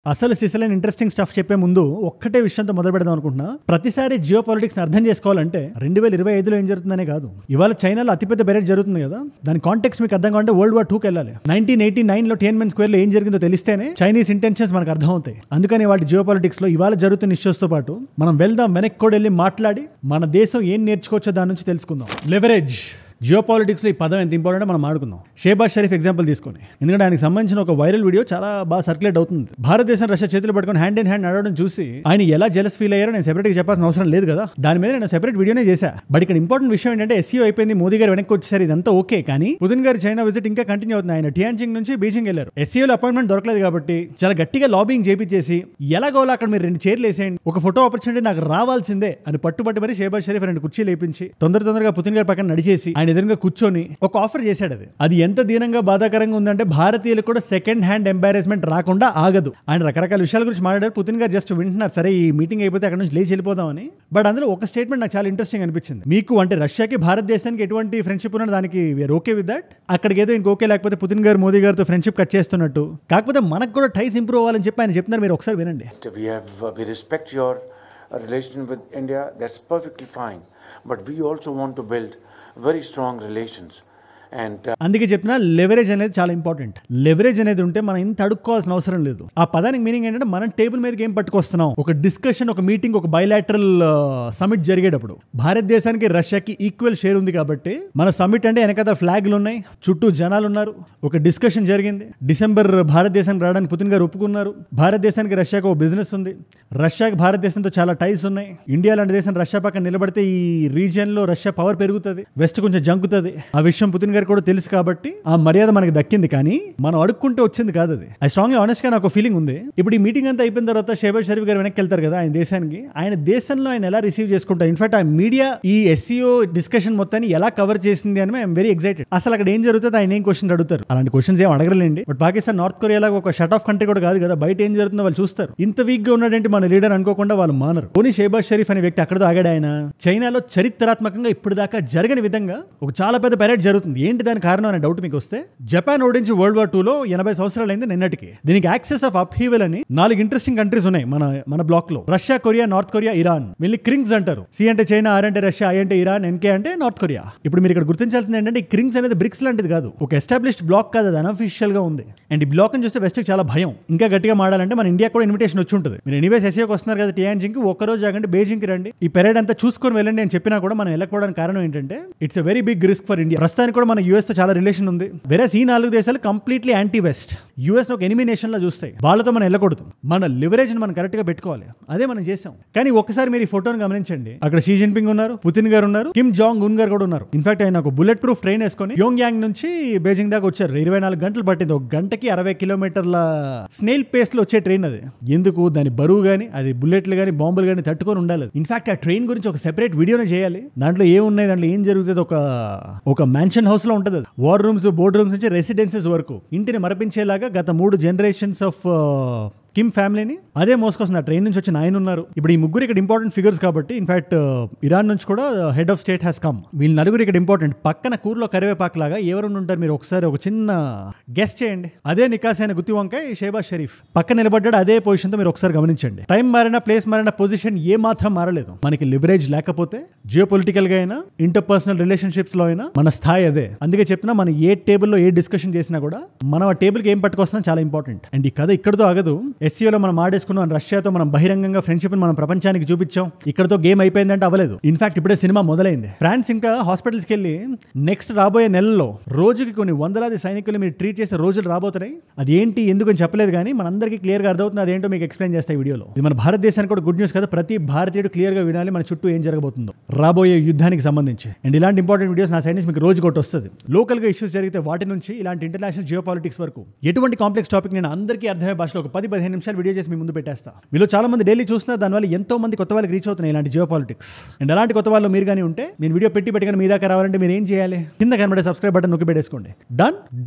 అసలు సిసలైన interesting stuff చెప్పే ముందు ఒక్కటే విషయంతో మొదలు పెడదాం అనుకుంటున్నా. ప్రతిసారి జియో పాలిటిక్స్ అర్థం చేసుకోవాలంటే 2025లో ఏం జరుగుతుందనే కాదు, ఇవాళ చైనాలో అతిపెద్ద బెరెట్ జరుగుతుంది కదా, దాని కాంటెక్స్ట్ మీకు అర్థం కావాలంటే వరల్డ్ వార్ 2కి వెళ్ళాలి. 1989లో టియన్మెన్ స్క్వేర్ లో ఏం జరిగిందో తెలిస్తేనే చైనీస్ ఇంటెన్షన్స్ మనకు అర్థం అవుతాయి. అందుకని వాటి జియో పాలిటిక్స్ లో ఇవాళ జరుగుతున్న ఇష్యూస్ తో పాటు మనం వెళ్దాం, వెనక్కి కూడా వెళ్ళి మాట్లాడి మన దేశం ఏం నేర్చుకోవచ్చో దాని నుంచి తెలుసుకుందాం. లెవరేజ్ జియో పాలిటిక్స్ లో ఈ పదం ఎంత ఇంపార్టెంట్ మనం ఆడుకుందాం. షేబాజ్ షరీఫ్ ఎగ్జాంపుల్ తీసుకొని, ఎందుకంటే ఆయనకు సంబంధించిన ఒక వైరల్ వీడియో చాలా బాగా సర్క్యులేట్ అవుతుంది. భారతదేశం రష్యా చేతులు పట్టుకొని హ్యాండ్ ఇన్ హ్యాండ్ నడవడం చూసి ఆయన ఎలా జెలస్ ఫీల్ అయ్యారో నేను సెపరేట్ గా చెప్పాల్సిన అవసరం లేదు కదా, దాని మీద నేను సెపరేట్ వీడియోనే చేశా. బట్ ఇక్కడ ఇంపార్టెంట్ విషయం ఏంటంటే ఎస్సీఓ అయిపోయింది, మోదీ గారు వెనక్కి వచ్చేసారు, ఇదంతా ఓకే. కానీ పుతిన్ గారి చైనా విజిట్ ఇంకా కంటిన్యూ అవుతుంది. ఆయన టియాన్జింగ్ నుంచి బీజింగ్ వెళ్ళారు. ఎస్సీఓలో అపాయింట్మెంట్ దొరకలేదు కాబట్టి చాలా గట్టిగా లాబింగ్ చేపించేసి ఎలాగోలా అక్కడ మీరు 2 చైర్లు వేసేయండి, ఒక ఫోటో ఆపర్చునిటీ నాకు రావాల్సిందే అని పట్టుబట్టి మరి షేబాజ్ షరీఫ్ 2 కుర్చీలు వేయించి తొందరగా పుతిన్ గారి పక్కన నడిచేసి ఆయన ఎదురుగా కూర్చొని ఒక ఆఫర్ చేశాడు. అది ఎంత దీనంగా బాధాకరంగా ఉందంటే భారతీయులు కూడా సెకండ్ హ్యాండ్ ఎంబారెస్మెంట్ రాకుండా ఆగదు. ఆయన రకరకాల విషయాల గురించి మాట్లాడారు. పుతిన్ గారు జస్ట్ వింటున్నారు, సరే ఈ మీటింగ్ అయిపోతే అక్కడ నుంచి లేచి వెళ్ళిపోదామని. బట్ అందులో ఒక స్టేట్మెంట్ నాకు చాలా ఇంట్రెస్టింగ్ అనిపించింది. మీకు అంటే రష్యాకి భారతదేశానికి ఎటువంటి ఫ్రెండ్షిప్ ఉన్నది, దానికి వీఆర్ ఓకే విత్ దట్. అక్కడికి ఏదో ఇంకోకే, లేకపోతే పుతిన్ గారు మోదీ గారితో ఫ్రెండ్షిప్ కట్ చేస్తున్నట్టు, కాకపోతే మనకు కూడా టైస్ ఇంప్రూవ్ అవ్వాలని చెప్పి ఆయన చెప్తున్నారు. మీరు ఒకసారి వినండి. We respect your relation with India, that's perfectly fine, but we also want to build very strong relations. అందుకే చెప్తున్నా, లెవరేజ్ అనేది చాలా ఇంపార్టెంట్. లెవరేజ్ అనేది ఉంటే మనం ఇంత అడుక్కోవాల్సిన అవసరం లేదు. ఆ పదానికి మీనింగ్ ఏంటంటే మనం టేబుల్ మీదకి ఏం పట్టుకొస్తున్నాం, ఒక డిస్కషన్, ఒక మీటింగ్, ఒక బైలాటరల్ సమిట్ జరిగేటప్పుడు భారతదేశానికి రష్యాకి ఈక్వల్ షేర్ ఉంది కాబట్టి మన సమిట్ అంటే వెనకాల ఫ్లాగ్లు ఉన్నాయి, చుట్టూ జనాలు ఉన్నారు, ఒక డిస్కషన్ జరిగింది. డిసెంబర్ భారతదేశానికి రావడానికి పుతిన్ గారు ఒప్పుకున్నారు. భారతదేశానికి రష్యాకు ఒక బిజినెస్ ఉంది, రష్యాకి భారతదేశంతో చాలా టైస్ ఉన్నాయి. ఇండియా లాంటి దేశం రష్యా పక్కన నిలబడితే ఈ రీజియన్ లో రష్యా పవర్ పెరుగుతుంది, వెస్ట్ కొంచెం జంకుతుంది. ఆ విషయం పుతిన్ కూడా తెలుసు కాబట్టి ఆ మర్యాద మనకి దక్కింది. కానీ మనం అడుక్కుంటే వచ్చింది కాదు అది. ఐ స్ట్రాంగ్లీ ఆనెస్ట్ గా నాకు ఒక ఫీలింగ్ ఉంది. ఇప్పుడు ఈ మీటింగ్ అంతా అయిపోయిన తర్వాత షేబాజ్ షరీఫ్ గారు వెనక్కి వెళ్తారు కదా ఆయన దేశానికి. ఆయన దేశంలో ఆయన ఎలా రిసీవ్ చేసుకుంటారు, ఇన్ఫాక్ట్ ఆ మీడియా ఈ ఎస్సీఓ డిస్కషన్ మొత్తాన్ని ఎలా కవర్ చేసింది అని ఐఎమ్ వెరీ ఎక్సైటెడ్. అసలు అక్కడ ఏం జరుగుతుంది, ఆయన ఏం క్వశ్చన్ అడుగుతారు, అలాంటి క్వశ్చన్స్ ఏం అడగలేండి. బట్ పాకిస్తాన్, నార్త్ కొరియా లాగా ఒక షట్ ఆఫ్ కంట్రీ కూడా కాదు కదా, బయట ఏం జరుగుతుందో వాళ్ళు చూస్తారు. ఇంత వీక్ గా ఉన్నాడంటే మన లీడర్ అనుకోకుండా వాళ్ళు మానరు. పోనీ షేబాజ్ షరీఫ్ అనే వ్యక్తి అక్కడతో ఆగాడు. ఆయన చైనాలో చరిత్రాత్మకంగా ఇప్పుడు దాకా జరగని విధంగా ఒక చాలా పెద్ద పెరేడ్ జరుగుతుంది. ఏంటి దాని కారణం అనే డౌట్ మీకు వస్తే, జపాన్ ఓడించి వరల్డ్ వార్ 2లో 80 సంవత్సరాలు అయింది నిన్నటికి. దీనికి యాక్సెస్ ఆఫ్ అప్హీవల్ అని 4 ఇంట్రెస్టింగ్ కంట్రీస్ ఉన్నాయి మన బ్లాక్ లో. Russia, Korea, north Korea, Iran. వీళ్ళు క్రింగ్స్ అంటారు. సి అంటే చైనా, ఆర్ అంటే రష్యా, ఐ అంటే ఇరాన్, ఎన్కే అంటే నార్త్ కొరియా. ఇప్పుడు మీరు ఇక్కడ గుర్తించాల్సింది ఏంటంటే, ఈ క్రింగ్స్ అనేది బ్రిక్స్ లాంటిది కాదు, ఒక ఎస్టాబ్లిష్డ్ బ్లాక్ కాదు, అది అన్అఫీషియల్ గా ఉంది. అండ్ ఈ బ్లాక్ ని చూస్తే వెస్ట్ కి చాలా భయం. ఇంకా గట్టిగా మాడాలంటే మన ఇండియా కూడా ఇన్విటేషన్ వచ్చి ఉంటుంది. మీరు ఎనీవేస్ ఎస్సీఓకి వస్తున్నారు కదా టియాన్జింగ్ కి, ఒక్కరోజు ఆగండి, బీజింగ్ కి రండి, ఈ పెరేడ్ అంతా చూసుకొని వెళ్ళండి అని చెప్పినా కూడా మనం వెళ్ళకపోవడానికి కారణం ఏంటంటే, it's a very big risk for India. ప్రస్తుతానికి కూడా మన యూఎస్ తో చాలా రిలేషన్ ఉంది. వేరే ఈ 4 దేశాలు కంప్లీట్లీ యాంటీ వెస్ట్, యూఎస్ ఒక ఎనిమీ నేషన్ లా చూస్తాయి. వాళ్ళతో మనం వెళ్ళకూడదు. మన లివరేజ్ మనం కరెక్ట్ గా పెట్టుకోవాలి. అదే మనం చేసాం. కానీ ఒక్కసారి మీరు ఈ ఫోటోని గమనించండి, అక్కడ షీ జిన్పింగ్ ఉన్నారు, పుతిన్ గారు ఉన్నారు, కిమ్ జాంగ్ ఉన్ గారు కూడా ఉన్నారు. ఇన్ఫాక్ట్ ఆయన ఒక బుల్లెట్ ప్రూఫ్ ట్రైన్ వేసుకొని యోంగ్ యాంగ్ నుంచి బీజింగ్ దాకా వచ్చారు. 24 గంటలు పట్టింది. ఒక గంటకి 60 కిలోమీటర్ల స్నేల్ పేస్ లో వచ్చే ట్రైన్ అది. ఎందుకు, దాని బరువు గానీ, అది బుల్లెట్లు గానీ, బాంబులు గానీ తట్టుకొని ఉండాలి. ఇన్ఫాక్ట్ ఆ ట్రైన్ గురించి ఒక సెపరేట్ వీడియోనే చేయాలి. దాంట్లో ఏమున్నాయి, దాంట్లో ఏం జరుగుతుంది, ఒక మ్యాన్షన్ హౌస్ లో ఉంటుంది. వార్ రూమ్స్, బోర్డ్ రూమ్స్ నుంచి రెసిడెన్సెస్ వరకు ఇంటిని మరపించేలాగా గత 3 జనరేషన్స్ ఆఫ్ కిమ్ ఫ్యామిలీని అదే మోసుకొస్తుంది. ఆ ట్రైన్ నుంచి వచ్చిన ఆయన ఉన్నారు. ఇప్పుడు ఈ ముగ్గురు ఇక్కడ ఇంపార్టెంట్ ఫిగర్స్ కాబట్టి, ఇన్ఫాక్ట్ ఇరాన్ నుంచి కూడా head of state has come. వీళ్ళు నలుగురు ఇక్కడ ఇంపార్టెంట్. పక్కన కూరలో కరివేపాకు లాగా ఎవరు ఉంటారు, మీరు ఒకసారి ఒక చిన్న గెస్ చేయండి. అదే నికాస్ అయిన గుత్తి వంకాయ షేబాజ్ షరీఫ్ పక్కన నిలబడ్డాడు. అదే పొజిషన్ తో మీరు ఒకసారి గమనించండి. టైం మారినా, ప్లేస్ మారినా, పొజిషన్ ఏ మాత్రం మారలేదు. మనకి లివరేజ్ లేకపోతే జియో పొలిటికల్ గా అయినా, ఇంటర్ పర్సనల్ రిలేషన్షిప్స్ లో అయినా మన స్థాయి అదే. అందుకే చెప్తున్నా, మనం ఏ టేబుల్లో ఏ డిస్కషన్ చేసినా కూడా మనం ఆ టేబుల్ కి ఏం పట్టుకొస్తున్నా చాలా ఇంపార్టెంట్. అండ్ ఈ కథ ఇక్కడతో ఆగదు. ఎస్సీఓలో మనం ఆడేసుకున్నాం, రష్యాతో మనం బహిరంగంగా ఫ్రెండ్షిప్ మనం ప్రపంచానికి చూపించాం. ఇక్కడతో గేమ్ అయిపోయిందంటే అవ్వలేదు. ఇన్ఫాక్ట్ ఇప్పుడే సినిమా మొదలైంది. ఫ్రాన్స్ ఇంకా హాస్పిటల్స్ కి వెళ్ళి నెక్స్ట్ రాబోయే నెలలో రోజుకి కొన్ని వందలాది సైనికులు మీరు ట్రీట్ చేసే రోజులు రాబోతున్నాయి. అది ఏంటి, ఎందుకు అని చెప్పలేదు, కానీ మనందరికీ క్లియర్ గా అర్థమవుతుంది. అదేంటో మీకు ఎక్స్ప్లెయిన్ చేస్తాయి వీడియోలో. ఇది మన భారతదేశానికి కూడా గుడ్ న్యూస్ కదా. ప్రతి భారతీయుడు క్లియర్ గా వినాలి మన చుట్టూ ఏం జరగబోతుందో రాబోయే యుద్ధానికి సంబంధించి. అండ్ ఇలాంటి ఇంపార్టెంట్ వీడియోస్ నా సైడ్ నుంచి మీకు రోజు కొట్టి వస్తుంది. లోకల్ గా ఇష్యూస్ జరిగితే వాటి నుంచి ఇలాంటి ఇంటర్నేషనల్ జియో పాలిటిక్స్ వరకు ఎటువంటి కాంప్లెక్స్ టాపిక్ నేను అందరికీ అర్థమయ్యే భాషలో ఒక 10-15 నిమిషాలు వీడియో చేసి మీ ముందు పెట్టేస్తా. మీలో చాలా మంది డైలీ చూస్తున్నారు, దానివల్ల ఎంతో మంది కొత్త వాళ్ళకి రీచ్ అవుతున్నాయి ఇలాంటి జియో పాలిటిక్స్. అండ్ అలాంటి కొత్త వాళ్ళు మీరు కానీ ఉంటే, నేను వీడియో పెట్టి మీ దాకా రావాలంటే మీరు ఏం చేయాలి, కింద కనబడే సబ్స్క్రైబ్ బటన్ నొక్కి పెట్టేసుకోండి.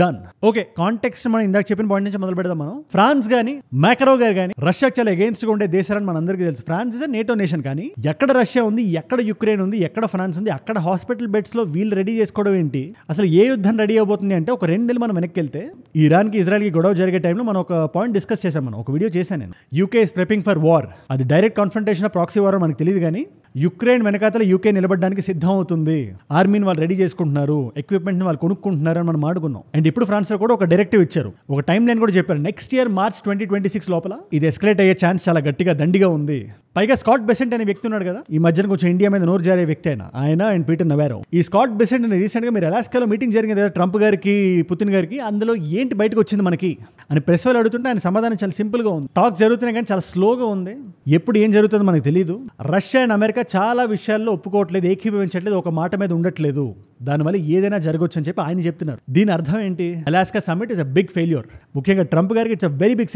డన్. ఓకే, కాంటెక్స్ట్ మనం ఇందాక చెప్పిన పాయింట్ నుంచి మొదలు పెడదాం. మనం ఫ్రాన్స్ గానీ, మ్యాక్రో గారు కానీ రష్యాకి చాలా అగేన్స్ట్ గా ఉండే దేశాలని మన అందరికీ తెలుసు. France is NATO nation. కానీ ఎక్కడ రష్యా ఉంది, ఎక్కడ యుక్రెయిన్ ఉంది, ఎక్కడ ఫ్రాన్స్ ఉంది, అక్కడ హాస్పిటల్ బెడ్స్ లో వీళ్ళు రెడీ చేసుకోవడం ఏంటి, అసలు ఏ యుద్ధం రెడీ అవబోతుంది అంటే, ఒక 2 నెలలు మనం వెనక్కి వెళ్తే ఇరాన్ కి ఇజ్రాయెల్ కి గొడవ జరిగే టైంలో మనం ఒక పాయింట్ డిస్కస్ చేసాం. మనం ఒక వీడియో చేశాను నేను. UK is preparing for war. అది direct confrontation of proxy war మనకు తెలియదు కానీ యుక్రెయిన్ వెనకాతల యూకే నిలబడడానికి సిద్ధం అవుతుంది. ఆర్మీని వాళ్ళు రెడీ చేసుకుంటున్నారు, ఎక్విప్మెంట్ని వాళ్ళు కొనుక్కుంటున్నారు అని మనం మాట్లాడుకున్నాం. అండ్ ఇప్పుడు ఫ్రాన్స్ లో కూడా ఒక డైరెక్టివ్ ఇచ్చారు, ఒక టైం లైన్ కూడా చెప్పారు. నెక్స్ట్ ఇయర్ మార్చ్ 2026 లోపల ఇది ఎస్కలేట్ అయ్యే ఛాన్స్ చాలా గట్టిగా దండిగా ఉంది. పైగా స్కాట్ బెసెంట్ అనే వ్యక్తి ఉన్నాడు కదా, ఈ మధ్యన కొంచెం ఇండియా మీద నోరు జారే వ్యక్తి ఆయన అండ్ పీటర్ నవారో. ఈ స్కాట్ బెసెంట్ రీసెంట్ గా మీరు అలాస్కాలో మీటింగ్ జరిగింది కదా ట్రంప్ గారికి పుతిన్ గారికి, అందులో ఏంటి బయటకు వచ్చింది మనకి అని ప్రెస్ వాళ్ళు అడుగుతుంటే ఆయన సమాధానం చాలా సింపుల్ గా ఉంది. టాక్ జరుగుతున్నాయి కానీ చాలా స్లోగా ఉంది, ఎప్పుడు ఏం జరుగుతుందో మనకు తెలియదు. రష్యా అండ్ అమెరికా చాలా విషయాల్లో ఒప్పుకోవట్లేదు, ఏకీభవించట్లేదు, ఒక మాట మీద ఉండట్లేదు, దానివల్ల ఏదైనా జరగవచ్చు అని చెప్పి ఆయన చెప్తున్నారు. దీని అర్థం ఏంటి? Alaska summit is a big failure. ముఖ్యంగా ట్రంప్ గారికి it's a very big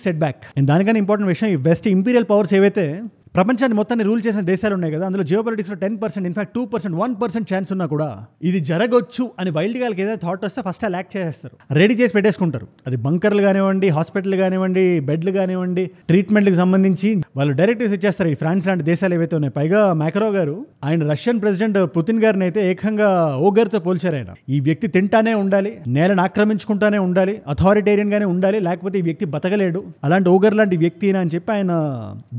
setback. And దానికన్నా ఇంపార్టెంట్ విషయం, ఈ వెస్ట్ ఇంపీరియల్ పవర్స్ ఏవైతే ప్రపంచాన్ని మొత్తాన్ని రూల్ చేసిన దేశాలు ఉన్నాయి కదా, అందులో జియో పొలిటిక్స్ లో 10%, ఇన్ఫాక్ట్ 2%, 1% ఛాన్స్ ఉన్నా కూడా ఇది జరగొచ్చు అని వైల్డ్ గారికి ఏదైతే థాట్ వస్తే ఫస్ట్ అలా యాక్ట్ చేసేస్తారు, రెడీ చేసి పెట్టేసుకుంటారు. అది బంకర్లు కానివ్వండి, హాస్పిటల్ కానివ్వండి, బెడ్లు కానివ్వండి, ట్రీట్మెంట్కి సంబంధించి వాళ్ళు డైరెక్టివ్స్ ఇచ్చేస్తారు. ఈ ఫ్రాన్స్ లాంటి దేశాలు ఏవైతే ఉన్నాయి. పైగా మ్యాక్రో గారు ఆయన రష్యన్ ప్రెసిడెంట్ పుతిన్ గారిని అయితే ఏకంగా ఓగర్తో పోల్చారు. ఆయన ఈ వ్యక్తి తింటానే ఉండాలి, నేలను ఆక్రమించుకుంటానే ఉండాలి, అథారిటేరియన్ గానే ఉండాలి, లేకపోతే ఈ వ్యక్తి బతకలేడు, అలాంటి ఓగర్ లాంటి వ్యక్తి అని చెప్పి ఆయన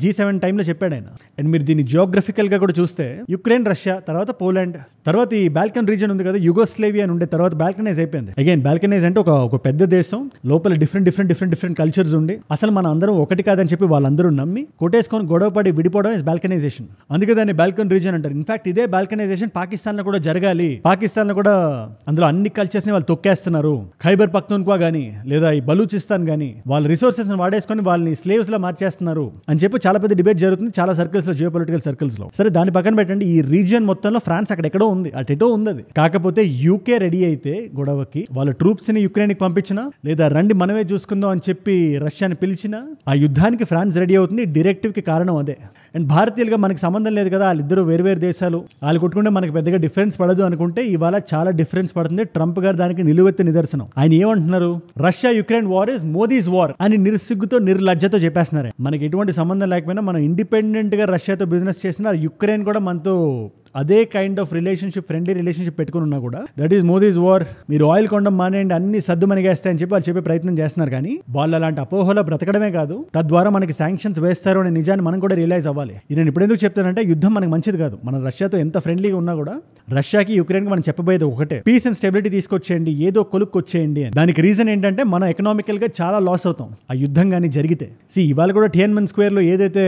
G7 టైంలో చెప్పాడు ఆయన. అండ్ మీరు దీన్ని జియోగ్రఫికల్ గా కూడా చూస్తే యుక్రెయిన్, రష్యా, తర్వాత పోలాండ్, తర్వాత ఈ బాల్కన్ రీజన్ ఉంది కదా, యుగోస్లేవియా అని ఉండే, తర్వాత బాల్కనైజ్ అయిపోయింది. అగైన్ బాల్కనైజ్ అంటే ఒక పెద్ద దేశం, లోపల డిఫరెంట్ కల్చర్స్ ఉండి అసలు మన అందరం ఒకటి కాదని చెప్పి వాళ్ళందరూ నమ్మి కొట్టేసుకొని గొడవపడి విడిపోవడం ఇస్ బాల్కనైజేషన్. అందుకే దాన్ని బాల్కన్ రీజన్ అంటారు. ఇన్ఫాక్ట్ ఇదే బాల్కనైజేషన్ పాకిస్తాన్ లో కూడా జరగాలి. పాకిస్తాన్ లో కూడా అందులో అన్ని కల్చర్స్ ని వాళ్ళు తొక్కేస్తున్నారు. ఖైబర్ పఖ్తూన్ఖ్వా గానీ లేదా ఈ బలూచిస్తాన్ గానీ వాళ్ళ రిసోర్సెస్ ని వాడేసుకొని వాళ్ళని స్లేవ్స్ లా మార్చేస్తున్నారు అని చెప్పి చాలా పెద్ద డిబేట్ జరుగుతుంది చాలా సర్కిల్స్ లో, జియో పొలిటికల్ సర్కిల్స్ లో. సరే దాని పక్కన పెట్టండి, ఈ రీజియన్ మొత్తంలో ఫ్రాన్స్ అక్కడెక్కడో ఉంది, అటెటో ఉంది అది. కాకపోతే యూకే రెడీ అయితే గొడవకి వాళ్ళ ట్రూప్స్ ని యుక్రెయిన్ కి పంపించినా లేదా రండి మనమే చూసుకుందాం అని చెప్పి రష్యాని పిలిచినా ఆ యుద్ధానికి ఫ్రాన్స్ రెడీ అవుతుంది. డైరెక్టివ్ కి కారణం అదే. అండ్ భారతీయులుగా మనకి సంబంధం లేదు కదా, వాళ్ళిద్దరు వేరు దేశాలు, వాళ్ళు కొట్టుకుంటే మనకి పెద్దగా డిఫరెన్స్ పడదు అనుకుంటే ఇవాళ చాలా డిఫరెన్స్ పడుతుంది. ట్రంప్ గారు దానికి నిలువెత్తి నిదర్శనం. ఆయన ఏమంటున్నారు? Russia Ukraine war is Modi's war అని నిర్సిగ్గుతో నిర్లజ్జతో చెప్పేస్తున్నారు. మనకి ఎటువంటి సంబంధం లేకపోయినా మనం ఇండిపెండెంట్ గా రష్యాతో బిజినెస్ చేసిన, యుక్రెయిన్ కూడా మనతో అదే kind of relationship, friendly relationship పెట్టుకుని ఉన్నా కూడా దట్ ఈస్ మోదీస్ వార్, మీరు ఆయిల్ కొండం మానేయండి, అన్ని సద్దు మనగేస్తాయని చెప్పి వాళ్ళు చెప్పే ప్రయత్నం చేస్తున్నారు. కానీ వాళ్ళు అలాంటి అపోహలో బ్రతకడమే కాదు, తద్వారా మనకి శాంక్షన్స్ వేస్తారు అనే నిజాన్ని మనం కూడా రియలైజ్ అవ్వాలి. ఇది నేను ఇప్పుడు ఎందుకు చెప్తానంటే, యుద్ధం మనకి మంచిది కాదు. మనం రష్యాతో ఎంత ఫ్రెండ్లీగా ఉన్నా కూడా రష్యాకి యుక్రెయిన్కి మనం చెప్పబోయేది ఒకటే, పీస్ అండ్ స్టెబిలిటీ తీసుకొచ్చేయండి, ఏదో కొలుక్కొచ్చేయండి. దానికి రీజన్ ఏంటంటే మనం ఎకనామికల్ గా చాలా లాస్ అవుతాం ఆ యుద్ధం కానీ జరిగితే. ఇవాళ కూడా టియన్మెన్ స్క్వేర్ లో ఏదైతే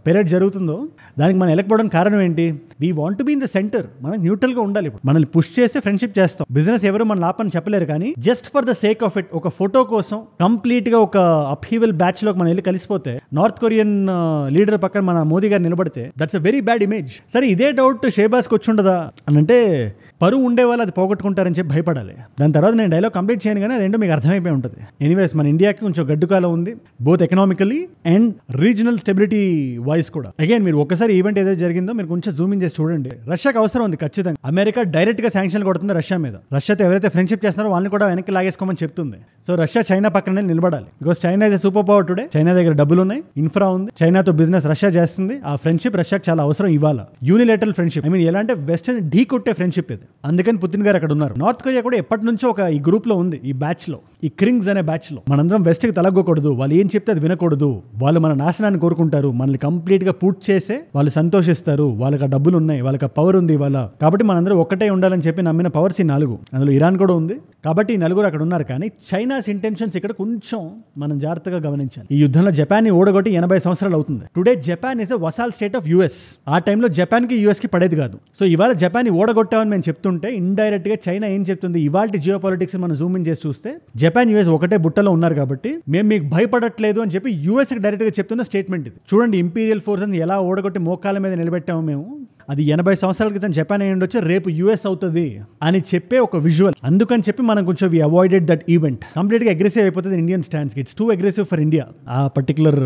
పెరేడ్ జరుగుతుందో దానికి మనం వెళ్ళకపోవడానికి కారణం ఏంటి? We want to be in the centre. మనం న్యూట్రల్ గా ఉండాలి. మనల్ని పుష్ చేస్తే ఫ్రెండ్షిప్ చేస్తాం. బిజినెస్ ఎవరు మన లాపని చెప్పలేరు, కానీ just for the sake of it, ఒక ఫోటో కోసం కంప్లీట్ గా ఒక అప్హీవల్ బ్యాచ్ లోకి మనం వెళ్ళి కలిసిపోతే, నార్త్ కొరియన్ లీడర్ పక్కన మన మోదీ గారు నిలబడితే that's a very bad image. సరే ఇదే డౌట్ షేబాస్కి వచ్చి ఉండదా అని అంటే, పరువు ఉండే వాళ్ళు అది పోగొట్టుకుంటారని చెప్పి భయపడాలి. దాని తర్వాత నేను డైలాగ్ కంప్లీట్ చేయను కానీ అదేంటో మీకు అర్థమైపోయి ఉంటుంది. ఎనీవేస్ మన ఇండియాకి కొంచెం గడ్డుకాలం ఉంది, both economically and regional stability wise కూడా. అగైన్ మీరు ఒకసారి ఈవెంట్ ఏదైతే జరిగిందో మీరు కొంచెం జూమింగ్ చేసి చూడండి. రష్యాకి అవసరం ఉంది ఖచ్చితంగా. అమెరికా డైరెక్ట్ గా శాంక్షన్ కొడుతుంది రష్యా మీద. రష్యాతో ఎవరైతే ఫ్రెండ్షిప్ చేస్తున్నారో వాళ్ళని కూడా వెనక్కి లాగేసుకోమని చెప్తుంది. సో రష్యా చైనా పక్కనే నిలబడాలి. Because China is super power today. China దగ్గర డబ్బులు ఉన్నాయి, ఇన్ఫ్రా ఉంది, చైనాతో బిజినెస్ రష్యా చేస్తుంది. ఆ ఫ్రెండ్షిప్ రష్యాకి చాలా అవసరం ఇవాళ. యూనిలేటరల్ ఫ్రెండ్షిప్, ఐ మీన్ ఎలా అంటే వెస్టర్న్ ఢీ కొట్టే ఫ్రెండ్షిప్ ఇది. అందుకని పుతిన్ గారు అక్కడ ఉన్నారు. నార్త్ కొరియా కూడా ఎప్పటి నుంచో ఒక ఈ గ్రూప్ లో ఉంది, ఈ బ్యాచ్ లో, ఈ క్రింగ్స్ అనే బ్యాచ్ లో. మనందరం వెస్ట్ కి తలగకూడదు, వాళ్ళు ఏం చెప్తే అది వినకూడదు, వాళ్ళు మన నాశనాన్ని కోరుకుంటారు, మనల్ని కంప్లీట్ గా పూర్తి చేసే వాళ్ళు సంతోషిస్తారు, వాళ్ళకి ఆ డబ్బులు ఉన్నాయి, వాళ్ళకి ఆ పవర్ ఉంది ఇవాళ. కాబట్టి మనందరం ఒక్కటే ఉండాలని చెప్పి నమ్మిన పవర్స్ ఈ 4, అందులో ఇరాన్ కూడా ఉంది. కాబట్టి ఈ 4 అక్కడ ఉన్నారు. కానీ చైనాస్ ఇంటెన్షన్స్ ఇక్కడ కొంచెం మనం జాగ్రత్తగా గమనించాలి. ఈ యుద్ధంలో జపాన్ ని ఓడగొట్టి 80 సంవత్సరాలు అవుతుంది. Today Japan is a vassal state of US. ఆ టైంలో జపాన్ కి యుఎస్ కి పడేది కాదు. సో ఇవాళ జపాన్ ని ఓడగొట్టామని మేము చెప్తుంటే ఇండైరెక్ట్ గా చైనా ఏం చెప్తుంది? ఇవాళ జియో పాలిటిక్స్ మనం జూమ్ ఇన్ చేసి చూస్తే జపాన్ యుఎస్ ఒకటే బుట్టలో ఉన్నారు కాబట్టి మేము మీకు భయపడట్లేదు అని చెప్పి యుఎస్ కి డైరెక్ట్ గా చెప్తున్న స్టేట్మెంట్ ఇది. చూడండి ఇంపీరియల్ ఫోర్సెస్ ఎలా ఓడగొట్టి మోకాల మీద నిలబెట్టాము మేము. అది 80 సంవత్సరాల క్రితం జపాన్ అయి ఉండొచ్చు, రేపు యుఎస్ అవుతుంది అని చెప్పే ఒక విజువల్. అందుకని చెప్పి మనం కొంచెం వి అవాయిడెడ్ దట్ ఈవెంట్. కంప్లీట్ గా అగ్రెసివ్ అయిపోతుంది Indian stands. It's two aggressive for India. ఆ పర్టికులర్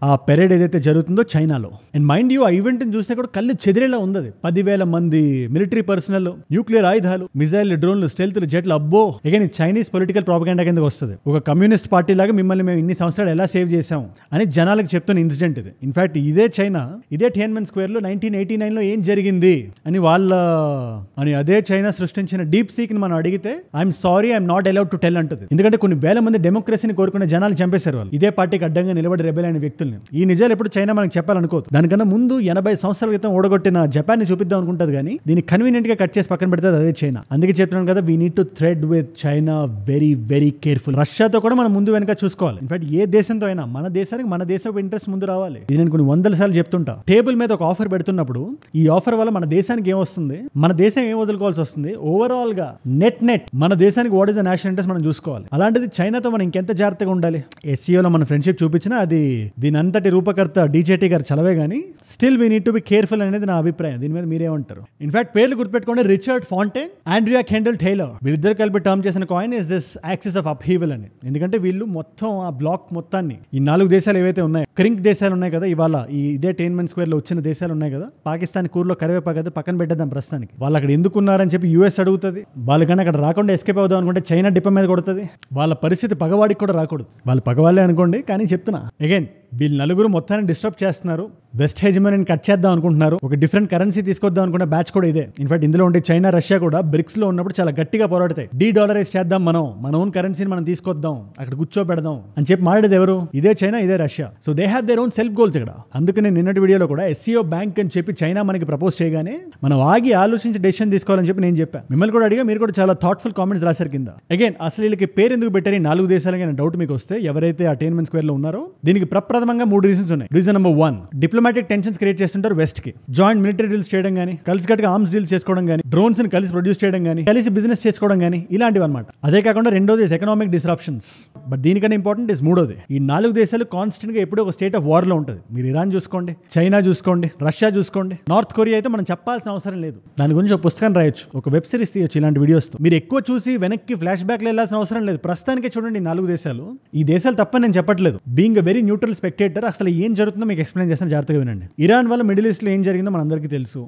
ఆ పెరేడ్ ఏదైతే జరుగుతుందో చైనాలో. అండ్ మైండ్ యూ, ఆ ఈవెంట్ చూస్తే కూడా కళ్ళు చెదిరేలా ఉంది. 10,000 మంది మిలిటరీ పర్సనల్, న్యూక్లియర్ ఆయుధాలు, మిజైల్, డ్రోన్లు, స్టెల్త్లు, జెట్లు. అబ్బో, ఇక చైనీస్ పొలిటికల్ ప్రాపగండా కిందకి వస్తుంది. ఒక కమ్యూనిస్ట్ పార్టీ లాగా మిమ్మల్ని మేము ఇన్ని సంవత్సరాలు ఎలా సేవ్ చేసాం అని జనాలకు చెప్తున్న ఇన్సిడెంట్ ఇది. ఇన్ఫాక్ట్ ఇదే చైనా, ఇదే టియన్మెన్ స్క్వేర్ లో 1989 లో ఏం జరిగింది జరిగింది అని అదే చైనా సృష్టించిన డీప్ సీక్ ని మనం అడిగితే I'm sorry I'm not allowed to tell అంటది. ఎందుకంటే కొన్ని వేల మంది డెమోక్రసీని కోరుకునే జనాలు చంపేశారు వాళ్ళు, ఇదే పార్టీకి అడ్డంగా నిలబడి రెబెల్ అయిన వ్యక్తుల్ని. ఈ నిజాలు ఎప్పుడు చైనా మనకు చెప్పాలనుకోదు. దానికన్నా ముందు 80 సంవత్సరాల క్రితం ఓడగొట్టిన జపాన్ ని చూపిద్దాం అనుకుంటది, కానీ దీన్ని కన్వీనియంట్ గా కట్ చేసి పక్కన పెడుతుంది అదే చైనా. అందుకే చెప్తున్నాను కదా, we need to thread with China very very careful. రష్యాతో కూడా మనం ముందు వెనక చూసుకోవాలి. ఇన్ఫాక్ట్ ఏ దేశంతో అయినా మన దేశానికి మన దేశ ఇంట్రెస్ట్ ముందు రావాలి. ఇది నేను కొన్ని 100 సార్లు చెప్తుంటా. టేబుల్ మీద ఒక ఆఫర్ పెడుతున్నప్పుడు ఈ ఆఫర్ వల్ల మన దేశానికి ఏం వస్తుంది, మన దేశం ఏం వదులుకోవాల్సి వస్తుంది, ఓవరాల్ గా నెట్ మన దేశానికి what is the national interest మనం చూసుకోవాలి. అలాంటిది చైనాతో మనం ఇంకెంత జాగ్రత్తగా ఉండాలి. ఎస్సీఓలో మన ఫ్రెండ్షిప్ చూపించినా అది దీని అంతటి రూపకర్త డీజేటీ గారు చలవే గానీ still we need to be careful అనేది నా అభిప్రాయం. దీని మీద మీరేమంటారు? ఇన్ఫాక్ట్ పేర్లు గుర్తుపెట్టుకోండి, Richard Fontaine, Andrea Kendall Taylor, వీళ్ళిద్దరు కలిపి టర్మ్ చేసిన coin is this axis of upheaval అని. ఎందుకంటే వీళ్ళు మొత్తం ఆ బ్లాక్ మొత్తాన్ని, ఈ 4 దేశాలు ఏవైతే ఉన్నాయో, క్రింక్ దేశాలు ఉన్నాయి కదా, ఇవాళ ఇదే టెయిన్మెంట్ స్క్వేర్ లో వచ్చిన దేశాలు ఉన్నాయి కదా, పాకిస్తాన్ కూరలో కరివేపాకు అయితే పక్కన పెట్టేద్దాం ప్రస్తుతానికి. వాళ్ళు అక్కడ ఎందుకున్నారని చెప్పి యూఎస్ అడుగుతుంది. వాళ్ళకన్నా అక్కడ రాకుండా ఎస్కేప్ అవుదాం అనుకుంటే చైనా డిప్ప మీద కొడుతుంది. వాళ్ళ పరిస్థితి పగవాడికి కూడా రాకూడదు. వాళ్ళు పగవాళ్ళే అనుకోండి, కానీ చెప్తున్నా అగైన్, వీళ్ళు నలుగురు మొత్తాన్ని డిస్టర్బ్ చేస్తున్నారు. వెస్ట్ హెజిమోనీని కట్ చేద్దాం అనుకుంటున్నారు. ఒక డిఫరెంట్ కరెన్సీ తీసుకొద్దాం అనుకున్న బ్యాచ్ కూడా ఇదే. ఇన్ఫాక్ట్ ఇందులో ఉంటే చైనా, రష్యా కూడా బ్రిక్స్ లో ఉన్నప్పుడు చాలా గట్టిగా పోరాడతాయి. డీడాలరైజ్ చేద్దాం, మన ఓన్ కరెన్సీని మనం తీసుకొద్దాం, అక్కడ కూర్చోబెడదాం అని చెప్పి మాట్లాడేది ఎవరు? ఇదే చైనా, ఇదే Russia. So they have their own self goals ఇక్కడ. అందుకనే నిన్నటి వీడియోలో కూడా ఎస్సీఓ బ్యాంక్ అని చెప్పి చైనా మనకి ప్రపోజ్ చేయగానే మనం ఆగి ఆలోచించి డెసిషన్ తీసుకోవాలని చెప్పి నేను చెప్పాను. మిమ్మల్ని కూడా అడిగా, మీరు కూడా చాలా థాట్ఫుల్ కామెంట్స్ రాశారు కింద. అగైన్ అసలు వీళ్ళకి పేరు ఎందుకు పెట్టారు 4 దేశాలకి అనే డౌట్ మీకు వస్తే, ఎవరైతే ఆ టెయిన్మెంట్ స్క్వేర్ లో ఉన్నారో దీనికి ప్రప్రథమంగా 3 రీజన్స్ ఉన్నాయి. Reason number 1, diplomatic tensions create చేస్తుంటారు వెస్ట్ కి. జాయింట్ మిలిటరీ డీల్స్ చేయడం గానీ, కలిసికట్టుగా ఆర్మ్స్ డీల్స్ చేసుకోవడం గానీ, డ్రోన్స్ ని కలిసి ప్రొడ్యూస్ చేయడం గానీ, కలిసి బిజినెస్ చేసుకోవడం గానీ, ఇలాంటివి అనమాట. అదే కాకుండా రెండోది ఎకనామిక్ డిస్రప్షన్స్. బట్ దీనికన్నా ఇంపార్టెంట్ ఇస్ మూడోది. ఈ 4 దేశాలు కాన్స్టెంట్ గా ఎప్పుడూ ఒక స్టేట్ ఆఫ్ వార్ లో ఉంటుంది. మీరు ఇరాన్ చూసుకోండి, చైనా చూసుకోండి, రష్యా చూసుకోండి, నార్త్ కొరియా అయితే మనం చెప్పాల్సిన అవసరం లేదు. దాని గురించి ఒక పుస్తకం రాయొచ్చు, ఒక వెబ్ సిరీస్ తీయొచ్చు ఇలాంటి వీడియోస్ తో. మీరు ఎక్కువ చూసి వెనక్కి ఫ్లాష్ బ్యాక్ లో వెళ్ళాల్సిన అవసరం లేదు. ప్రస్తుతానికే చూడండి 4 దేశాలు. ఈ దేశాలు తప్పని నేను చెప్పట్లేదు. Being a very neutral spectator, అసలు ఏం జరుగుతుందో మీకు ఎక్స్ప్లెయిన్ చేస్తాను, జాగ్రత్తగా వినండి. ఇరాన్ వల్ల మిడిల్ ఈస్ట్ లో ఏం జరిగిందో మనందరికీ తెలుసు.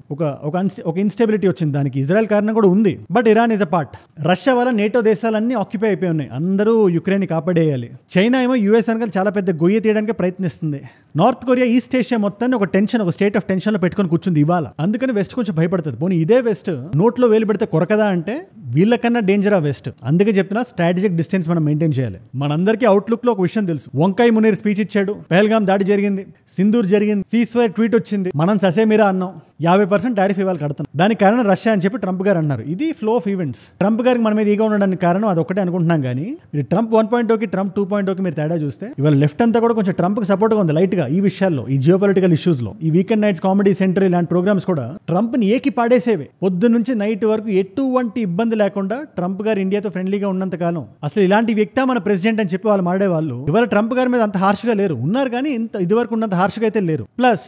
ఒక ఇన్స్టెబిలిటీ వచ్చింది, దానికి ఇజ్రాయెల్ కారణం కూడా ఉంది. But Iran is a part. Russia వల్ల నేటో దేశాలన్నీ ఆక్యుపై అయిపోయి ఉన్నాయి. అందరూ యుక్రెయిన్ కాపాడేయాలి. చైనా ఏమో యూఎస్ వెనకాల చాలా పెద్ద గొయ్యి తీయడానికి ప్రయత్నిస్తుంది. నార్త్ కొరియా ఈస్ట్ ఏషియా మొత్తాన్ని ఒక స్టేట్ ఆఫ్ టెన్షన్ లో పెట్టుకొని కూర్చుంది ఇవాళ. అందుకని వెస్ట్ కొంచెం భయపడుతుంది. పోనీ ఇదే వెస్ట్ నోట్లో వేలు పెడితే కొరకదా అంటే వీళ్ళకన్నా డేంజర్ ఆ వెస్ట్. అందుకే చెప్తున్నా, స్ట్రాటజిక్ డిస్టెన్స్ మనం మెయింటైన్ చేయాలి. మనందరికీ అవుట్లుక్ లో ఒక విషయం తెలుసు. వంకాయ్ మునీర్ స్పీచ్ ఇచ్చాడు, పహల్గామ్ దాడి జరిగింది, సింధూర్ జరిగింది, సీస్ఫైర్ ట్వీట్ వచ్చింది, మనం ససేమిరా అన్నాం, 50% టారిఫ్ ఇవాళ కడతాం. దానికి కారణం రష్యా అని చెప్పి ట్రంప్ గారు అన్నారు. ఇది ఫ్లో ఆఫ్ ఈవెంట్స్. ట్రంప్ గారికి మన మీద ఈగా ఉండడానికి కారణం అది ఒకటే అనుకుంటున్నాం. కానీ మీరు ట్రంప్ 1.0కి ట్రంప్ 2.0కి మీరు తేడా చూస్తే ఇవాళ లెఫ్ట్ అంతా కూడా కొంచెం ట్రంప్ కి సపోర్ట్ గా ఉంది లైట్ గా ఈ విషయాల్లో, ఈ జియోపాలిటికల్ ఇష్యూస్ లో. ఈ వీకెండ్ నైట్స్ కామెడీ సెంటర్ ఇలాంటి ప్రోగ్రామ్స్ కూడా ట్రంప్ ని ఏకి పాడేసేవే. పొద్దు నుంచి నైట్ వరకు ఎటువంటి ఇబ్బంది లేకుండా ట్రంప్ గారు ఇండియాతో ఫ్రెండ్లీగా ఉన్నంత కాలం అసలు ఇలాంటి వ్యక్తి మన ప్రెసిడెంట్ అని చెప్పి వాళ్ళు మాడేవాళ్ళు ఇవాళ ట్రంప్ గారి మీద అంత హార్ష్ గా లేరు. ఉన్నారు కానీ ఇదివరకు ఉన్నంత హార్ష్ గా అయితే లేరు. Plus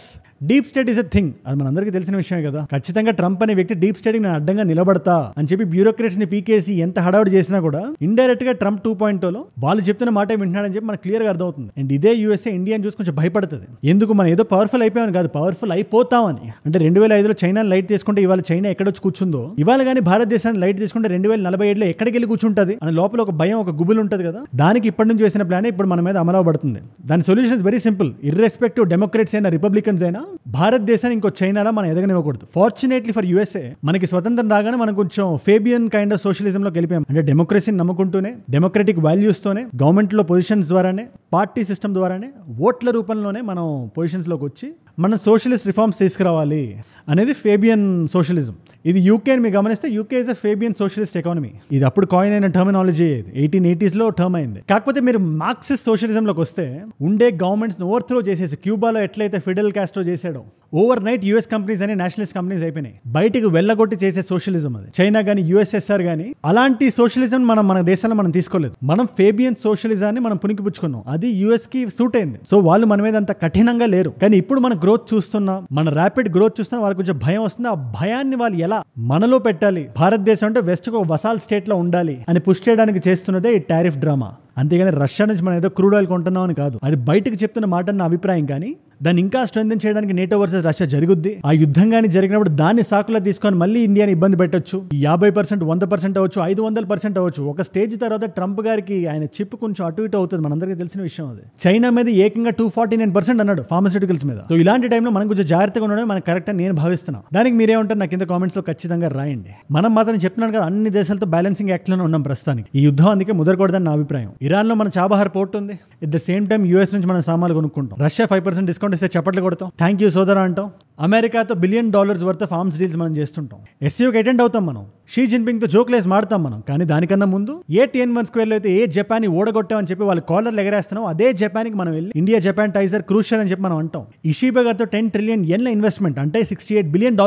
deep state is a thing, అది మనందరికీ తెలిసిన విషయమే కదా. ఖచ్చితంగా ట్రంప్ అనే వ్యక్తి డీప్ స్టేట్ నేను అడ్డంగా నిలబడతా అని చెప్పి బ్యూరోక్రాట్స్ ని పీకేసి ఎంత హడావుడి చేసినా కూడా ఇండైరెక్ట్ గా ట్రంప్ 2.0లో వాళ్ళు చెప్తున్న మాట వింటున్నాడని చెప్పి మనకు క్లియర్ గా అర్థమవుతుంది. అండ్ ఇదే యూఎస్ఏ ఇండియాని చూసి కొంచెం భయపడుతుంది. ఎందుకు మనం ఏదో పవర్ఫుల్ అయిపోయామని కాదు, పవర్ఫుల్ అయిపోతామని. అంటే 2005లో చైనా లైట్ తీసుకుంటే ఇవాళ చైనా ఎక్కడొచ్చి కూర్చుందో, ఇవాళ కానీ భారతదేశాన్ని లైట్ తీసుకుంటే 2047లో ఎక్కడికి వెళ్ళి కూర్చుంటుంది అని లోపల ఒక భయం, ఒక గుబులు ఉంటుంది కదా. దానికి ఇప్పటి నుంచి వేసిన ప్లాన్ ఇప్పుడు మన మీద అమలవబడుతుంది. దాని solution is very simple. Irrespective Democrats అయినా రిపబ్లికన్స్ అయినా భారతదేశాన్ని ఇంకో చైనాలా మనం ఎదగనివ్వకూడదు. ఫార్చునేట్లీ ఫర్ యూఎస్ఏ మనకి స్వతంత్రం రాగానే మనం కొంచెం ఫేబియన్ కైండ్ ఆఫ్ సోషలిజంలో వెళ్ళిపోయాం. అంటే డెమోక్రసీని నమ్ముకుంటూనే, డెమోక్రటిక్ వాల్యూస్ తోనే, గవర్నమెంట్ లో పొజిషన్స్ ద్వారానే, పార్టీ సిస్టమ్ ద్వారానే, ఓట్ల రూపంలోనే మనం పొజిషన్స్ లోకి వచ్చి మనం సోషలిస్ట్ రిఫార్మ్స్ తీసుకురావాలి అనేది ఫేబియన్ సోషలిజం. ఇది యూకే అని మీరు గమనిస్తే UK is a Fabian socialist economy. ఇది అప్పుడు కాయిన్ అయిన టర్మినాలజీ. 1880s లో టర్మ్ అయింది. కాకపోతే మీరు మార్క్సిస్ట్ సోషలిజంలోకి వస్తే ఉండే గవర్నమెంట్స్ ఓవర్ త్రో చేసేసి, క్యూబాలో ఎట్లయితే ఫిడెల్ కాస్ట్రో చేసాడో ఓవర్ నైట్ యూఎస్ కంపెనీస్ అనే నేషనలిస్ట్ కంపెనీస్ అయిపోయినాయి. బయటకు వెళ్ళగొట్టి చేసే సోషలిజం అది. చైనా కానీ యూఎస్ఎస్ఆర్ కానీ అలాంటి సోషలిజం మన దేశంలో మనం తీసుకోలేదు. మనం ఫేబియన్ సోషలిజాన్ని మనం పుణికిపుచ్చుకున్నాం. అది యూఎస్ కి సూట్ అయింది. సో వాళ్ళు మన మీద అంత కఠినంగా లేరు. కానీ ఇప్పుడు మన గ్రోత్ చూస్తున్నాం, మన ర్యాపిడ్ గ్రోత్ చూస్తున్నాం, వాళ్ళకి కొంచెం భయం వస్తుంది. ఆ భయాన్ని వాళ్ళు ఎలా మనలో పెట్టాలి, భారతదేశం అంటే వెస్ట్ కు వసాల్ స్టేట్ లో ఉండాలి అని పుష్ చేయడానికి చేస్తున్నదే ఈ టారిఫ్ డ్రామా. అంతేగాని రష్యా నుంచి మనం ఏదో క్రూడ్ ఆయిల్ కొంటున్నాం అని కాదు. అది బయటకు చెప్తున్న మాట నా అభిప్రాయం. కానీ దాన్ని ఇంకా స్ట్రెంథెన్ చేయడానికి నేటో వర్సెస్ రష్యా జరుగుద్ది. ఆ యుద్ధం కానీ జరిగినప్పుడు దాన్ని సాకులా తీసుకొని మళ్ళీ ఇండియాని ఇబ్బంది పెట్టొచ్చు. 50%, 100% అవ్వచ్చు, 500% అవ్వచ్చు. ఒక స్టేజ్ తర్వాత ట్రంప్ గారికి ఆయన చిప్ కొంచెం అటు ఇటు అవుతుంది, మనందరికీ తెలిసిన విషయం అది. చైనా మీద ఏకంగా 249% అన్నాడు ఫార్మాస్యూటికల్స్ మీద. సో ఇలాంటి టైంలో మనం కొంచెం జాగ్రత్తగా ఉండడం మనకు కరెక్ట్ అని నేను భావిస్తున్నాను. దానికి మీరేమంటారు నాకు కింద కామెంట్స్ లో ఖచ్చితంగా రాయండి. మనం మాత్రం చెప్తున్నాను కదా, అన్ని దేశాలతో బ్యాలెన్సింగ్ యాక్ట్ లోనే ఉన్నాం ప్రస్తుతానికి. ఈ యుద్ధం అందుకే ముదరకూడదని నా అభిప్రాయం. ఇరాన్ లో మన చాబహార్ పోర్ట్ ఉంది. At the same time US నుంచి మనం సామాన్లు కొనుక్కుంటాం. రష్యా 5% డిస్కౌంట్ ఇస్తే చప్పట్లు కొడతాం, థ్యాంక్ యూ సోదరా అంటాం. అమెరికాతో $1 billion worth of arms deals మనం చేస్తుంటాం. ఎస్సీఓకి అటెండ్ అవుతాం మనం. షీ జిన్పింగ్ తో జోక్లేసి మాడతాం మనం. కానీ దానికన్నా ముందు ఏ Tiananmen స్క్వేర్ లో అయితే ఏ జపాన్ ఓడగొట్టామని చెప్పి వాళ్ళు కాలర్లు ఎగరేస్తున్నాం, అదే జపాన్కి మనం వెళ్ళి ఇండియా జపాన్ టైజర్ క్రూషియల్ అని చెప్పి మనం అంటాం. ఇషిబా గారితో $10 ట్రిలియన్ ఇన్వెస్ట్మెంట్ అంటే $68 బిలియన్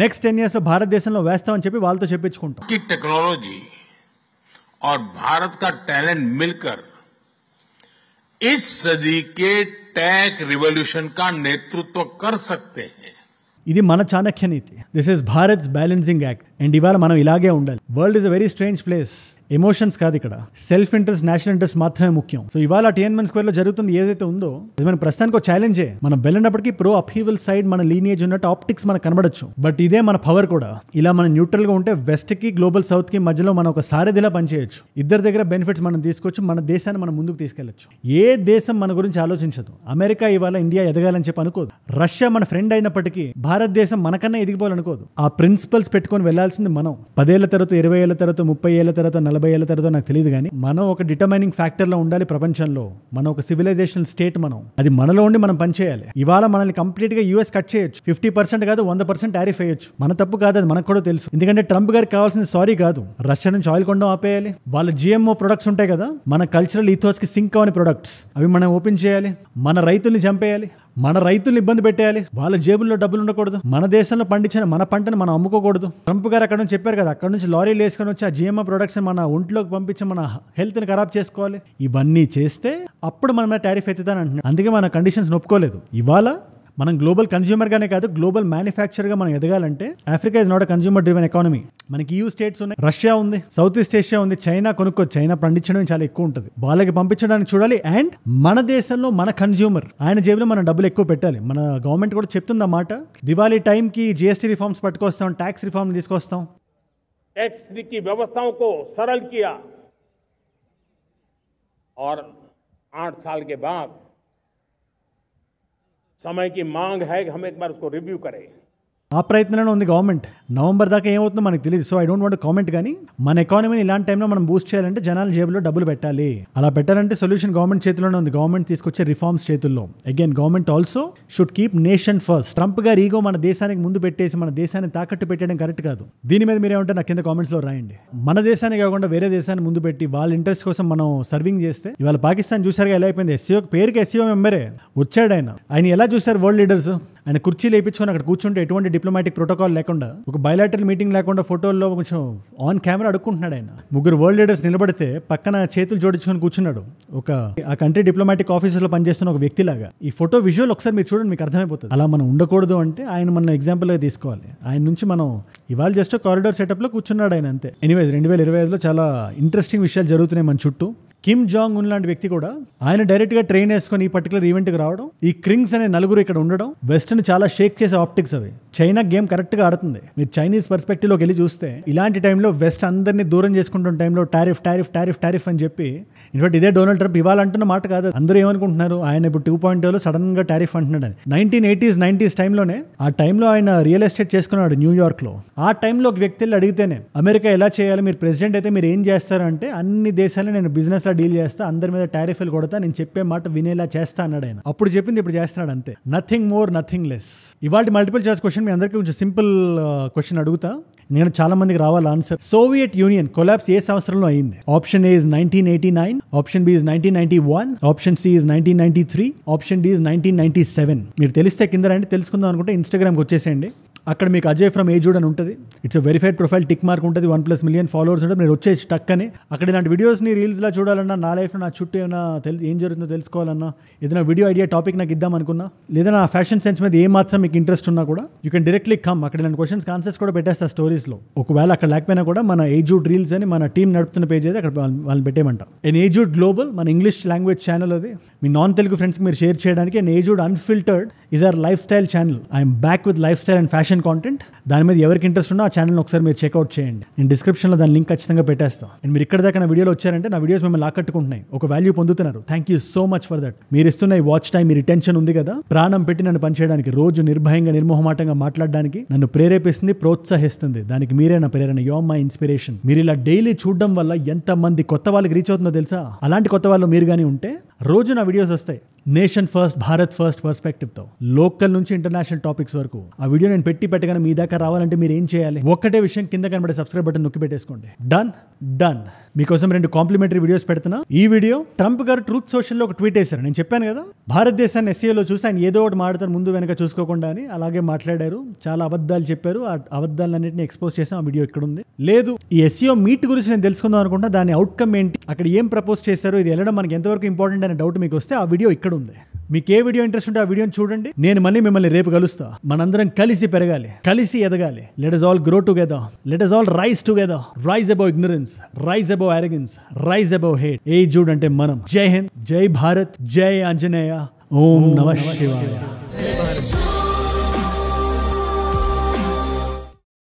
నెక్స్ట్ 10 years లో భారతదేశంలో వేస్తామని చెప్పి వాళ్ళతో చెప్పించుకుంటాం. టెక్నాలజీ और भारत का टैलेंट मिलकर इस सदी के टेक रिवॉल्यूशन का नेतृत्व कर सकते हैं. ఇది మన చాణక్య నీతి. This is Bharats balancing act. And ఇవాళ మనం ఇలాగే ఉండాలి. World is a very strange place. Emotions కాదు ఇక్కడ, సెల్ఫ్ ఇంట్రెస్ట్, నేషనల్ ఇంట్రెస్ట్ మాత్రమే ముఖ్యం. సో ఇవాళ Tiananmen స్క్వేర్ లో జరుగుతుంది ఏదైతే ఉందో అది మన ప్రస్తుతానికి ఒక ఛాలెంజే. మనం వెళ్ళినప్పటికీ ప్రో అప్హీవల్ సైడ్ మన లీనియేజ్ ఉన్నట్టు ఆప్టిక్స్ మనకు కనబడచ్చు. బట్ ఇదే మన పవర్ కూడా. ఇలా మనం న్యూట్రల్ గా ఉంటే వెస్ట్ కి గ్లోబల్ సౌత్ కి మధ్యలో మనం ఒక సారథిలా పనిచేయచ్చు. ఇద్దరి దగ్గర బెనిఫిట్స్ మనం తీసుకోవచ్చు, మన దేశాన్ని మనం ముందుకు తీసుకెళ్లొచ్చు. ఏ దేశం మన గురించి ఆలోచించదు. అమెరికా ఇవాళ ఇండియా ఎదగాలని చెప్పి అనుకోదు. రష్యా మన ఫ్రెండ్ అయినప్పటికీ భారతదేశం మనకన్నా ఎదిగిపోవాలనుకోదు. ఆ ప్రిన్సిపల్స్ పెట్టుకొని వెళ్లాల్సింది మనం. 10 ఏళ్ల తర్వాత, 20 ఏళ్ల తర్వాత, 30 ఏళ్ల తర్వాత, 40 ఏళ్ల తర్వాత నాకు తెలియదు, కానీ మనం ఒక డిటర్మైనింగ్ ఫ్యాక్టర్ లో ఉండాలి ప్రపంచంలో. మనం ఒక సివిలైజేషనల్ స్టేట్. మనం అది మనలో ఉండి మనం పనిచేయాలి. ఇవాళ మనల్ని కంప్లీట్ గా యూఎస్ కట్ చేయొచ్చు. 50% కాదు 100% టారిఫ్ వేయొచ్చు. మన తప్పు కాదు, అది మనకు కూడా తెలుసు. ఎందుకంటే ట్రంప్ గారికి కావాల్సింది సారీ కాదు, రష్యా నుంచి ఆయిల్ కొనడం ఆపేయాలి. వాళ్ళ GMO ప్రొడక్ట్స్ ఉంటాయి కదా, మన కల్చరల్ ఈథోస్ కి సింక్ అవని ప్రొడక్ట్స్, అవి మనం ఓపెన్ చేయాలి. మన రైతుల్ని చంపేయాలి, మన రైతుల్ని ఇబ్బంది పెట్టేయాలి. వాళ్ళ జేబుల్లో డబ్బులు ఉండకూడదు. మన దేశంలో పండించిన మన పంటను మనం అమ్ముకోకూడదు. ట్రంప్ గారు అక్కడ నుంచి చెప్పారు కదా, అక్కడ నుంచి లారీలు వేసుకొని వచ్చి ఆ GMO ప్రొడక్ట్స్ మన ఒంట్లోకి పంపించి మన హెల్త్ ని ఖరాబ్ చేసుకోవాలి. ఇవన్నీ చేస్తే అప్పుడు మన మీద టారిఫ్ ఎత్తుతాను అంటున్నాడు. అందుకే మన కండిషన్స్ ఒప్పుకోలేదు. ఇవాళ మనం గ్లోబల్ కన్స్యూమర్ గానే కాదు, గ్లోబల్ మ్యానుఫ్యాక్చర్ గా మనం ఎదగాలంటే Africa is not a consumer driven economy. మనకి EU స్టేట్స్ ఉన్నాయి, రష్యా ఉంది, సౌత్ ఈస్ట్ ఏషియా ఉంది, చైనా కొనుక్కోవచ్చు. చైనా పండించడం చాలా ఎక్కువ ఉంటుంది, వాళ్ళకి పంపించడానికి చూడాలి. అండ్ మన దేశంలో మన కన్స్యూమర్ ఆయన జేబులో మనం డబ్బులు ఎక్కువ పెట్టాలి. మన గవర్నమెంట్ కూడా చెప్తుంది అన్నమాట. దివాళీ టైంకి GST రిఫార్మ్స్ పట్టుకొస్తాం, ట్యాక్స్ రిఫార్మ్ తీసుకొస్తాం. टैक्स की व्यवस्थाओं को सरल किया और 8 साल के बाद समय की मांग है कि हम एक बार उसको रिव्यू करें. ఆ ప్రయత్నంలో ఉంది గవర్నమెంట్. నవంబర్ దాకా ఏమవుతుందో మనకు తెలియదు. So I don't want comment. కానీ మన ఎకానమీని ఇలాంటి టైంలో మనం బూస్ట్ చేయాలంటే జనాల జేబులో డబ్బులు పెట్టాలి. అలా పెట్టాలంటే సొల్యూషన్ గవర్నమెంట్ చేతిలోనే ఉంది. గవర్నమెంట్ తీసుకొచ్చే రిఫార్మ్స్ చేతుల్లో. Again government also should keep nation first. Trump గారు ఈగో మన దేశానికి ముందు పెట్టేసి మన దేశాన్ని తాకట్టు పెట్టడం కరెక్ట్ కాదు. దీని మీద మీరేమంటే నాకు కింద కామెంట్స్ లో రాయండి. మన దేశాన్ని కాకుండా వేరే దేశాన్ని ముందు పెట్టి వాళ్ళ ఇంట్రెస్ట్ కోసం మనం సర్వింగ్ చేస్తే ఇవాళ పాకిస్తాన్ చూసారుగా ఎలా అయిపోయింది. పేరుకి SCO మెంబరే వచ్చాడు ఆయన ఎలా చూసారు వరల్డ్ లీడర్స్. ఆయన కుర్చీలు వేయించుకొని అక్కడ కూర్చుంటే ఎటువంటి డిప్లొమాటిక్ ప్రోటోకాల్ లేకుండా, ఒక బయలాటరల్ మీటింగ్ లేకుండా ఫోటోల్లో కొంచెం ఆన్ కెమెరా అడుక్కుంటున్నాడు ఆయన. 3 వరల్డ్ లీడర్స్ నిలబడితే పక్కన చేతులు జోడించుకొని కూర్చున్నాడు ఒక ఆ కంట్రీ డిప్లొమాటిక్ ఆఫీసర్లో పనిచేస్తున్న ఒక వ్యక్తిలాగా. ఈ ఫోటో విజువల్ ఒకసారి మీరు చూడండి, మీకు అర్థమైపోతుంది. అలా మనం ఉండకూడదు అంటే ఆయన మన ఎగ్జాంపుల్గా తీసుకోవాలి. ఆయన నుంచి మనం ఇవాళ జస్ట్ కారిడార్ సెటప్లో కూర్చున్నాడు ఆయన, అంతే. ఎనీవేస్ 2025లో చాలా ఇంట్రెస్టింగ్ విషయాలు జరుగుతున్నాయి మన చుట్టూ. కిమ్ జాంగ్ ఉన్ లాంటి వ్యక్తి కూడా ఆయన డైరెక్ట్ గా ట్రైన్ వేసుకొని ఈ పర్టికులర్ ఈవెంట్ కి రావడం, ఈ క్రింగ్స్ అనే నలుగురు ఇక్కడ ఉండడం, వెస్ట్ ని చాలా షేక్ చేసే ఆప్టిక్స్ అవి. చైనా గేమ్ కరెక్ట్ గా ఆడుతుంది. మీరు చైనీస్ పర్స్పెక్టివ్ లోకి వెళ్ళి చూస్తే ఇలాంటి టైంలో వెస్ట్ అందరినీ దూరం చేసుకుంటున్న టైంలో టారిఫ్ టారిఫ్ టారిఫ్ టారిఫ్ అని చెప్పి, ఇన్ఫాక్ట్ ఇదే డొనాల్డ్ ట్రంప్ ఇవాళ అంటున్న మాట కాదు. అందరూ ఏమనుకుంటున్నారు, ఆయన ఇప్పుడు 2.0 సడన్ గా టారిఫ్ అంటున్నాడు అని. 1980s 90s టైంలోనే, ఆ టైంలో ఆయన రియల్ ఎస్టేట్ చేసుకున్నాడు న్యూయార్క్ లో. ఆ టైంలో ఒక వ్యక్తి అడిగితేనే అమెరికా ఎలా చేయాలి, మీరు ప్రెసిడెంట్ అయితే మీరు ఏం చేస్తారు అంటే, అన్ని దేశాలు నేను బిజినెస్ లా డీల్ చేస్తా, అందరి మీద టారిఫ్లు కొడతా, నేను చెప్పే మాట వినేలా చేస్తా అన్నాడు ఆయన. అప్పుడు చెప్పింది ఇప్పుడు చేస్తున్నాడు, అంతే. Nothing more nothing less. ఇవాళ మల్టిపుల్ చాయిస్ క్వశ్చన్ మీ అందరికీ కొంచెం సింపుల్ క్వశ్చన్ అడుగుతా, నేను చాలా మందికి రావాలి ఆన్సర్. సోవియట్ యూనియన్ కొలాప్స్ ఏ సంవత్సరంలో అయింది? Option A is 1989, option B is 1991, option C is 1993, option D is 1997. మీరు తెలిస్తే కింద రండి, తెలుసుకుందాం అనుకుంటే ఇన్స్టాగ్రామ్కి వచ్చేసేయండి. అక్కడ మీకు అజయ్ ఫ్రమ్ ఏజూడ్ అని ఉంటుంది. It's verified profile, tick mark ఉంటుంది, 1+ మిలియన్ ఫాలోవర్స్ ఉంటుంది. మీరు వచ్చే టక్ అని అక్కడ ఇలాంటి వీడియోస్ని రీల్స్లా చూడాలన్నా, నా లైఫ్లో నా చుట్టూ ఏమైనా ఏం జరుగుతుందో తెలుసుకోవాలన్నా, ఏదైనా వీడియో ఐడియా టాపిక్ నాకు ఇద్దాం అనుకున్నా, లేదా నా ఫ్యాషన్ సెన్స్ మీద ఏ మాత్రం మీకు ఇంట్రెస్ట్ ఉన్నా కూడా యూ కెన్ డైరెక్ట్లీ కమ్. అక్కడ ఇలాంటి క్వశ్చన్స్ ఆన్సర్స్ కూడా పెట్టేస్తా స్టోరీస్లో. ఒకవేళ అక్కడ లేకపోయినా కూడా మన ఏజూడ్ రీల్స్ అని మన టీం నడుపుతున్న పేజ్ అయితే అక్కడ వాళ్ళని పెట్టేయమంట. అండ్ ఏజూడ్ గ్లోబల్ మన ఇంగ్లీష్ లాంగ్వేజ్ ఛానల్ అది. మీ నాన్ తెలుగు ఫ్రెండ్స్కి మీరు షేర్ చేయడానికి. అండ్ ఏజూడ్ unfiltered is our lifestyle channel. I'm back with lifestyle and fashion content. దాని మీద ఎవరికి ఇంట్రెస్ట్ ఉన్నా ఆ ఛానల్ని ఒకసారి మీరు చెక్అవుట్ చేయండి. నేను డిస్క్రిప్షన్లో దాని లింక్ ఖచ్చితంగా పెట్టేస్తాను. అండ్ మీరు ఇక్కడ దాకా నా వీడియోలో వచ్చారంటే నా వీడియోస్ మిమ్మల్ని ఆకట్టుకుంటున్నాయి, ఒక వాల్యూ పొందుతున్నారు. Thank you so much for that. మీరు ఇస్తున్న ఈ వాచ్ టైం, మీ రిటెన్షన్ ఉంది కదా, ప్రాణం పెట్టి నన్ను పనిచేయడానికి, రోజు నిర్భయంగా నిర్మోహమాటంగా మాట్లాడడానికి నన్ను ప్రేరేపిస్తుంది, ప్రోత్సహిస్తుంది. దానికి మీరే నా ప్రేరణ. You are my inspiration. మీరు ఇలా డైలీ చూడడం వల్ల ఎంతమంది కొత్త వాళ్ళకి రీచ్ అవుతుందో తెలుసా? అలాంటి కొత్త వాళ్ళు మీరు కానీ ఉంటే రోజు నా వీడియోస్ వస్తాయి. నేషన్ ఫస్ట్, భారత్ ఫస్ట్ పర్స్పెక్టివ్తో, లోకల్ నుంచి ఇంటర్నేషనల్ టాపిక్స్ వరకు. ఆ వీడియో నేను పెట్టగానే మీ దాకా రావాలంటే మీరు ఏం చేయాలి? ఒక్కటే విషయం, కింద కనబడే సబ్స్క్రైబ్ బటన్ నొక్కి పెట్టేసుకోండి. డన్. మీకోసం 2 కాంప్లిమెంటరీ వీడియోస్ పెడుతున్నా. ఈ వీడియో ట్రంప్ గారు ట్రూత్ సోషల్లో ఒక ట్వీట్ వేశారు. నేను చెప్పాను కదా, భారతదేశాన్ని ఎస్సీఏలో చూసి ఆయన ఏదో ఒకటి మాట్లాడతారు ముందు వెనక చూసుకోకుండా అని. అలాగే మాట్లాడారు, చాలా అబద్ధాలు చెప్పారు. ఆ అబద్ధాలన్నింటినీ ఎక్స్పోజ్ చేసాం. ఆ వీడియో ఇక్కడ ఉంది. లేదు, ఈ ఎస్సీఓ మీట్ గురించి నేను తెలుసుకుందాం అనుకుంటా, దాని అవుట్కమ్ ఏంటి, అక్కడ ఏం ప్రపోజ్ చేశారు, ఇది వెళ్ళడం మనకి ఎంతవరకు ఇంపార్టెంట్ అనే డౌట్ మీకు వస్తే ఆ వీడియో ఇక్కడ ఉంది. మీకు ఏ వీడియో ఇంట్రెస్ట్ ఉంటే ఆ వీడియోని చూడండి. నేను మళ్ళీ మిమ్మల్ని రేపు కలుస్తా. మనందరం కలిసి పెరగాలి, కలిసి ఎదగాలి. Let us all grow together. Let us all rise together. Rise above ignorance, rise above arrogance, rise above hate. ఏజూడ్ అంటే మనం. జై హింద్, జై భారత్, జై ఆంజనేయ. ఓం నమః శివాయ.